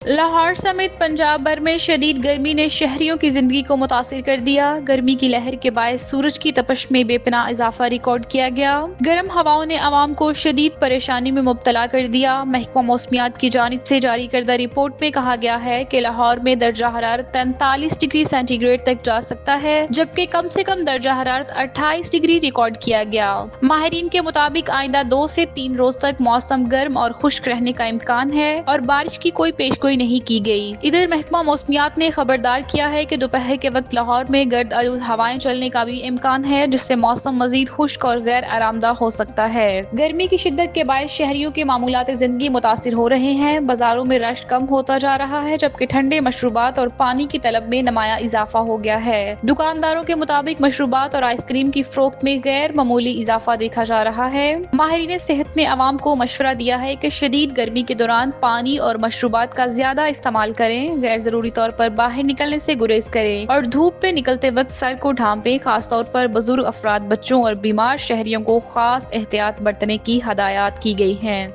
لاہور سمیت پنجاب بھر میں شدید گرمی نے شہریوں کی زندگی کو متاثر کر دیا۔ گرمی کی لہر کے باعث سورج کی تپش میں بے پناہ اضافہ ریکارڈ کیا گیا۔ گرم ہواؤں نے عوام کو شدید پریشانی میں مبتلا کر دیا۔ محکمہ موسمیات کی جانب سے جاری کردہ رپورٹ میں کہا گیا ہے کہ لاہور میں درجہ حرارت 43 ڈگری سینٹی گریڈ تک جا سکتا ہے، جبکہ کم سے کم درجہ حرارت 28 ڈگری ریکارڈ کیا گیا۔ ماہرین کے مطابق آئندہ 2 سے 3 روز تک موسم گرم اور خشک رہنے کا امکان ہے اور بارش کی کوئی پیشگوئی نہیں کی گئی۔ ادھر محکمہ موسمیات نے خبردار کیا ہے کہ دوپہر کے وقت لاہور میں گرد آلود ہوائیں چلنے کا بھی امکان ہے، جس سے موسم مزید خشک اور غیر آرام دہ ہو سکتا ہے۔ گرمی کی شدت کے باعث شہریوں کے معمولات زندگی متاثر ہو رہے ہیں۔ بازاروں میں رش کم ہوتا جا رہا ہے، جبکہ ٹھنڈے مشروبات اور پانی کی طلب میں نمایاں اضافہ ہو گیا ہے۔ دکانداروں کے مطابق مشروبات اور آئس کریم کی فروخت میں غیر معمولی اضافہ دیکھا جا رہا ہے۔ ماہرین صحت نے عوام کو مشورہ دیا ہے کہ شدید گرمی کے دوران پانی اور مشروبات کا زیادہ استعمال کریں، غیر ضروری طور پر باہر نکلنے سے گریز کریں اور دھوپ میں نکلتے وقت سر کو ڈھانپیں۔ خاص طور پر بزرگ افراد، بچوں اور بیمار شہریوں کو خاص احتیاط برتنے کی ہدایات کی گئی ہیں۔